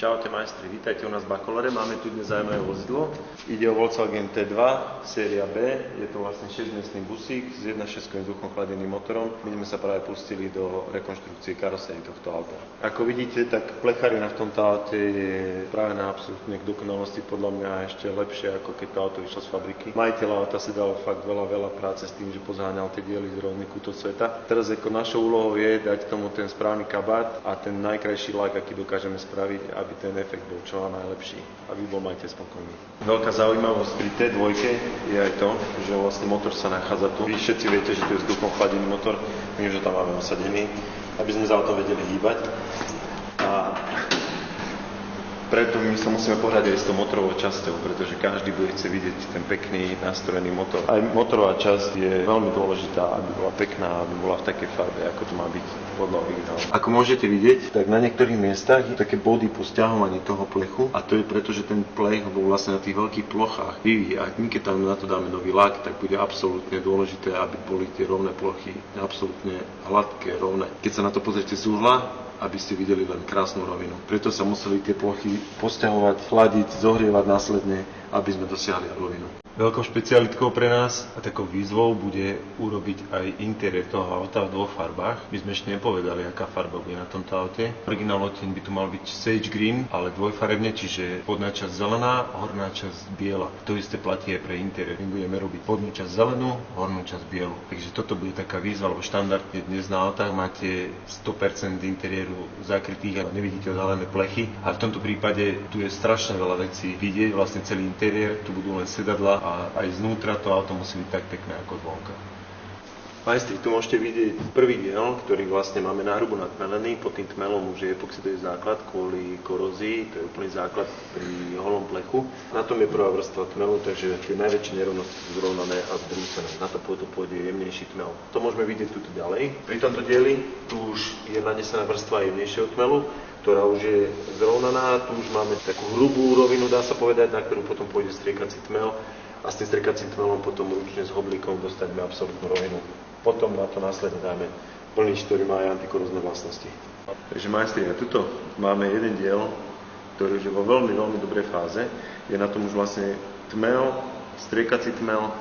Čaute majstri, vítajte u nás v Bakolore. Máme tu dnes zaujímavé vozidlo. Ide o Volkswagen T2, séria B. Je to vlastne 6-miestny busík s 1.6 vzduchom chladeným motorom. My sme sa práve pustili do rekonštrukcie karosérie tohto auta. Ako vidíte, tak plecharina v tomto aute je práve na absolútne k dokonalosti, podľa mňa ešte lepšie, ako keď to auto vyšlo z fabriky. Majiteľ auta si dal fakt veľa práce s tým, že pozháňal tie diely z rôznych kútov sveta. Teraz ako našou úlohou je dať tomu ten správny kabát a ten najkrajší lak, aký dokážeme spraviť, aby ten efekt bol čo najlepší, aby bol majiteľ spokojný. Veľká zaujímavosť pri T2 je aj to, že vlastne motor sa nachádza tu. Vy všetci viete, že to je vzduchom chladený motor, my už ho tam máme osadený, aby sme za autom vedeli hýbať. A preto my sa musíme pohľadať aj s tou motorovou časťou, pretože každý bude chcieť vidieť ten pekný nastrojený motor. Aj motorová časť je veľmi dôležitá, aby bola pekná, aby bola v takej farbe, ako to má byť podľa originálu. Ako môžete vidieť, tak na niektorých miestach je také body po sťahovaní toho plechu a to je preto, že ten plech bol vlastne na tých veľkých plochách vyvíjať. My keď tam na to dáme nový lak, tak bude absolútne dôležité, aby boli tie rovné plochy absolútne hladké, rovné. Keď sa na to pozriete z uhla, aby ste videli len krásnu rovinu. Preto sa museli tie plochy posťahovať, chladiť, zohrievať následne, aby sme dosiahli rovinu. Veľkou špecialitkou pre nás a takou výzvou bude urobiť aj interiér toho auta v dvoch farbách. My sme ešte nepovedali, aká farba bude na tomto aute. Originál odtieň by tu mal byť sage green, ale dvojfarebne, čiže spodná časť zelená, horná časť biela. To isté platí aj pre interiér. My budeme robiť spodnú časť zelenú, hornú časť bielu. Takže toto bude taká výzva, lebo štandardne dnes na autách máte 100% interiéru zakrytých a nevidíte odhalené plechy. A v tomto prípade tu je strašne veľa vecí vidieť, vlastne celý interiér, tu budú len sedadlá a aj znútra to auto musí byť tak pekné ako zvonka. Majstri, tu môžete vidieť prvý diel, ktorý vlastne máme nárubu natmelený. Pod tým tmelom už je epoxidový základ kvôli korózii, to je úplný základ pri holom plechu. Na tom je prvá vrstva tmelu, takže tie najväčšie nerovnosti sú zrovnané a zbrúsené. Na to pôjde jemnejší tmel. To môžeme vidieť tu ďalej. Pri tomto dieli tu už je nanesená vrstva jemnejšieho tmelu, ktorá už je zrovnaná. Tu už máme takú hrubú rovinu, dá sa povedať, na ktorú potom pôjde striekací tmel. A s tým striekacím tmelom potom ručne s hoblíkom dostaneme absolútnu rovinu. Potom na to následne dáme plnič, ktorý má aj antikorózne vlastnosti. Takže majstri, a tuto máme jeden diel, ktorý už je vo veľmi dobrej fáze. Je na tom už vlastne tmel, striekací tmel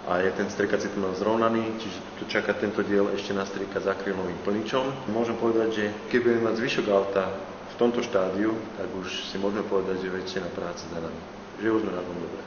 a je ten striekací tmel zrovnaný, čiže tu čaká tento diel ešte nastriekať s akrylovým plničom. Môžem povedať, že keď budeme mať zvyšok auta v tomto štádiu, tak už si môžeme povedať, že väčšina práce za nami. Že už sme na tom dobre.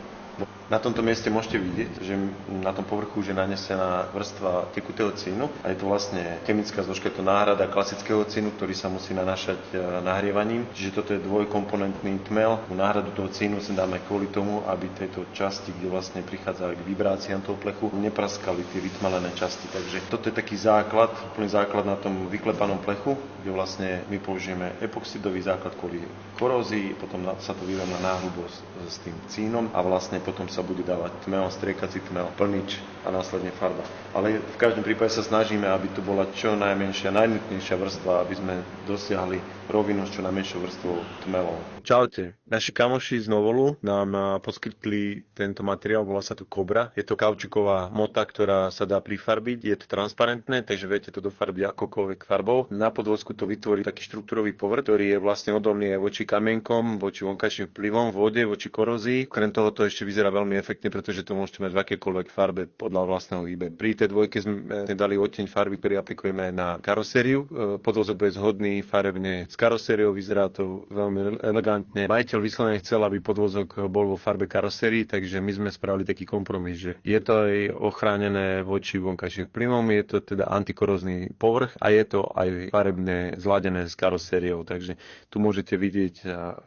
Na tomto mieste môžete vidieť, že na tom povrchu už je nanesená vrstva tekutého cínu a je to vlastne chemická zložka, je to náhrada klasického cínu, ktorý sa musí nanášať nahrievaním. Čiže toto je dvojkomponentný tmel. Náhradu toho cínu sa dáme kvôli tomu, aby tejto časti, kde vlastne prichádza k vibráciám toho plechu, nepraskali tie vytmalené časti. Takže toto je taký základ, úplný základ na tom vyklepanom plechu, kde vlastne my použijeme epoxidový základ kvôli korózii, potom sa to vyrovná náhrubo s tým cínom a vlastne potom sa bude dávať tmel, striekací tmel, plnič a následne farba. Ale v každom prípade sa snažíme, aby tu bola čo najmenšia, najnutnejšia vrstva, aby sme dosiahli rovinu s čo najmenšou vrstvou tmelov. Čaute, naši kamoši z Novolu nám poskytli tento materiál, volá sa tu Cobra. Je to kaučuková mota, ktorá sa dá prifarbiť, je to transparentné, takže viete to dofarbiť akokoľvek farbou. Na podvozku to vytvorí taký štruktúrový povrch, ktorý je vlastne odolný aj voči kamienkom, voči vonkajším vplyvom, vode, voči korózii. Okrem toho to ešte vyzerá veľmi efektne, pretože to môžete mať v akékoľvek farbe podľa vlastného výberu. Pri tej dvojke sme dali odtieň farby, ktorý aplikujeme na karosériu. Podvozok bude zhodný farebne s karosériou, vyzerá to veľmi elegantne. Majiteľ vyslovene chcel, aby podvozok bol vo farbe karosérii, takže my sme spravili taký kompromis, že je to aj ochránené voči vonkajším vplyvom, je to teda antikorózny povrch a je to aj farebne zladené s karosériou, takže tu môžete vidieť,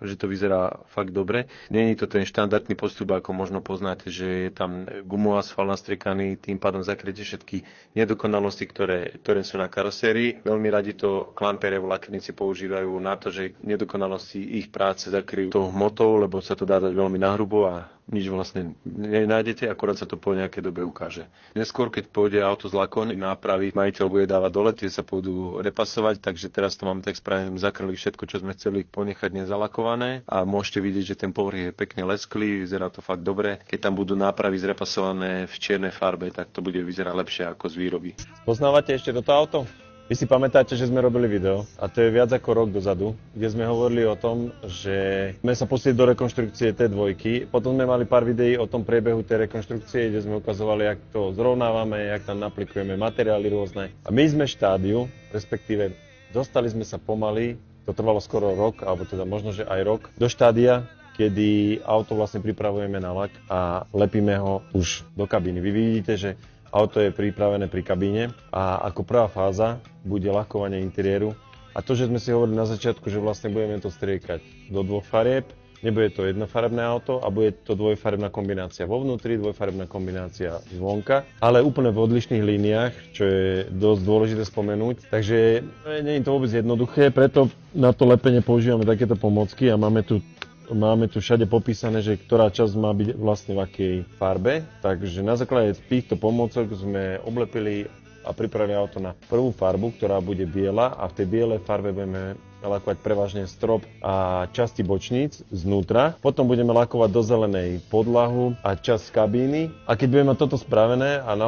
že to vyzerá fakt dobre. Nie je to ten štandardný postup, ako možno poznáte, že je tam gumoasfalt nastriekaný, tým pádom zakryjete všetky nedokonalosti, ktoré sú na karosérii. Veľmi radi to klampere vlakníci používajú na to, že nedokonalosti ich práce zakryjú tou hmotou, lebo sa to dá dať veľmi nahrubo a nič vlastne nenájdete, akorát sa to po nejakej dobe ukáže. Neskôr, keď pôjde auto z lakom, nápravy majiteľ bude dávať dole, tie sa pôjdu repasovať, takže teraz to máme tak spravené, zakryli všetko, čo sme chceli ponechať nezalakované a môžete vidieť, že ten povrch je pekne lesklý, vyzerá to fakt dobre. Keď tam budú nápravy zrepasované v čiernej farbe, tak to bude vyzerať lepšie ako z výroby. Poznávate ešte toto auto? Vy si pamätáte, že sme robili video, a to je viac ako rok dozadu, kde sme hovorili o tom, že sme sa pustili do rekonštrukcie T2. Potom sme mali pár videí o tom priebehu tej rekonštrukcie, kde sme ukazovali, jak to zrovnávame, jak tam aplikujeme materiály rôzne. A my sme v štádiu, respektíve dostali sme sa pomaly, to trvalo skoro rok, alebo teda možno, že aj rok, do štádia, kedy auto vlastne pripravujeme na lak a lepíme ho už do kabíny. Vy vidíte, že auto je pripravené pri kabíne a ako prvá fáza bude lakovanie interiéru. A to, že sme si hovorili na začiatku, že vlastne budeme to striekať do dvoch farieb, nebude to jednofarebné auto a bude to dvojfarebná kombinácia vo vnútri, dvojfarebná kombinácia zvonka, ale úplne v odlišných líniách, čo je dosť dôležité spomenúť. Takže nie je to vôbec jednoduché, preto na to lepenie používame takéto pomocky a máme tu všade popísané, že ktorá časť má byť vlastne v akej farbe. Takže na základe týchto pomôcok sme oblepili a pripravili auto na prvú farbu, ktorá bude biela a v tej bielej farbe budeme lakovať prevažne strop a časti bočníc znútra. Potom budeme lakovať do zelenej podlahu a časť kabíny. A keď budeme mať toto spravené a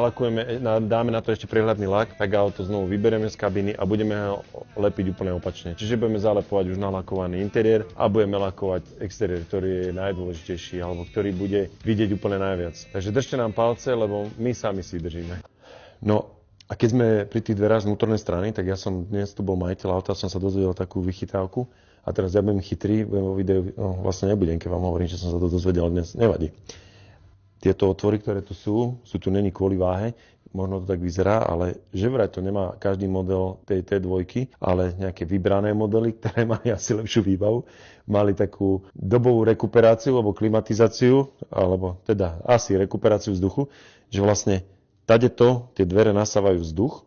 dáme na to ešte prehľadný lak, tak auto znovu vyberieme z kabíny a budeme ho lepiť úplne opačne. Čiže budeme zalepovať už nalakovaný interiér a budeme lakovať exteriér, ktorý je najdôležitejší alebo ktorý bude vidieť úplne najviac. Takže držte nám palce, lebo my sami si držíme. No, a keď sme pri tých dverách z vnútornej strany, tak ja som dnes tu bol majiteľ auta, som sa dozvedel takú vychytávku a teraz ja budem chytrý, budem vo videu, vlastne nebudem, keď vám hovorím, že som sa to dozvedel dnes, nevadí. Tieto otvory, ktoré tu sú tu není kvôli váhe, možno to tak vyzerá, ale že vraj to nemá každý model tej T2, ale nejaké vybrané modely, ktoré mali asi lepšiu výbavu, mali takú dobovú rekuperáciu alebo klimatizáciu, alebo teda asi rekuperáciu vzduchu, že vlastne tadeto tie dvere nasávajú vzduch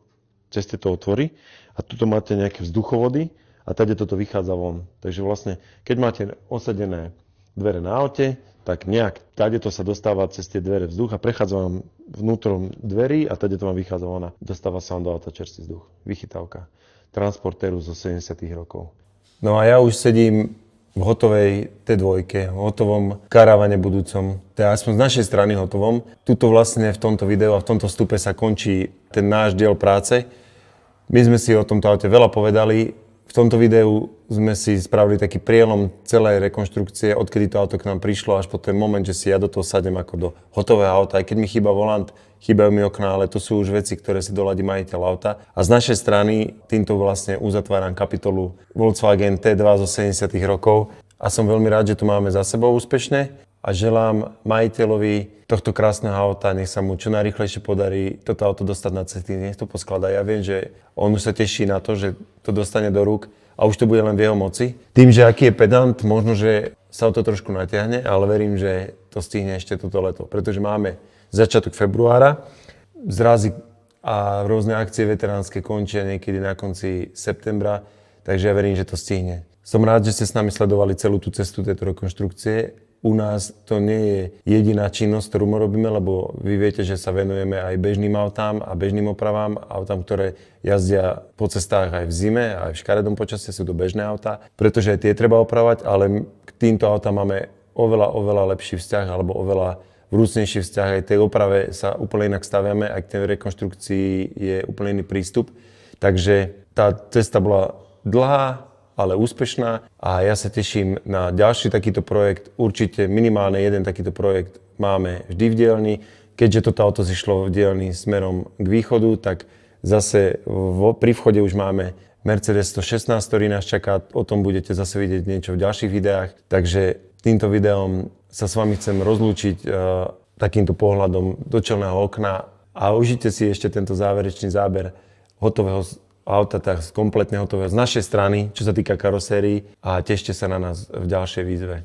cez tieto otvory a tuto máte nejaké vzduchovody a tadeto to vychádza von. Takže vlastne, keď máte osadené dvere na aute, tak nejak tadeto sa dostáva cez tie dvere vzduch a prechádza vám vnútrom dverí a tadeto vám vychádza von a dostáva sa vám do auta čerstvý vzduch. Vychytávka transportéru zo 70. rokov. No a ja už sedím v hotovej T2, v hotovom karavane budúcom, teda aspoň z našej strany hotovom. Tuto vlastne v tomto videu a v tomto vstupe sa končí ten náš diel práce. My sme si o tomto aute veľa povedali. V tomto videu sme si spravili taký prielom celej rekonštrukcie, odkedy to auto k nám prišlo až po ten moment, že si ja do toho sadem ako do hotového auta. Aj keď mi chýba volant, chýbajú mi okná, ale to sú už veci, ktoré si doladí majiteľ auta. A z našej strany týmto vlastne uzatváram kapitolu Volkswagen T2 zo 70. rokov a som veľmi rád, že to máme za sebou úspešne a želám majiteľovi tohto krásneho auta, nech sa mu čo najrýchlejšie podarí toto auto dostať na cesty, nech to poskladá. Ja viem, že on už sa teší na to, že to dostane do rúk a už to bude len v jeho moci. Tým, že aký je pedant, možno, že sa o to trošku natiahne, ale verím, že to stihne ešte toto leto, pretože máme začiatok februára, zrazy a rôzne akcie veteránske končia niekedy na konci septembra, takže ja verím, že to stihne. Som rád, že ste s nami sledovali celú tú cestu tejto rekonštrukcie. U nás to nie je jediná činnosť, ktorú robíme, lebo vy viete, že sa venujeme aj bežným autám a bežným opravám, autám, ktoré jazdia po cestách aj v zime, aj v škaredom počasí, sú to bežné autá, pretože aj tie treba opravať, ale k týmto autám máme oveľa lepší vzťah alebo oveľa vrúcnejší vzťah. Aj tej oprave sa úplne inak staviame, aj k tej rekonštrukcii je úplne iný prístup. Takže tá cesta bola dlhá, ale úspešná a ja sa teším na ďalší takýto projekt. Určite minimálne jeden takýto projekt máme vždy v dielni. Keďže toto auto zišlo v dielni smerom k východu, tak zase pri vchode už máme Mercedes 116, ktorý nás čaká. O tom budete zase vidieť niečo v ďalších videách. Takže týmto videom sa s vami chcem rozlúčiť takýmto pohľadom do čelného okna a užite si ešte tento záverečný záber hotového auta, tak kompletne hotové z našej strany, čo sa týka karosérií a tešte sa na nás v ďalšej výzve.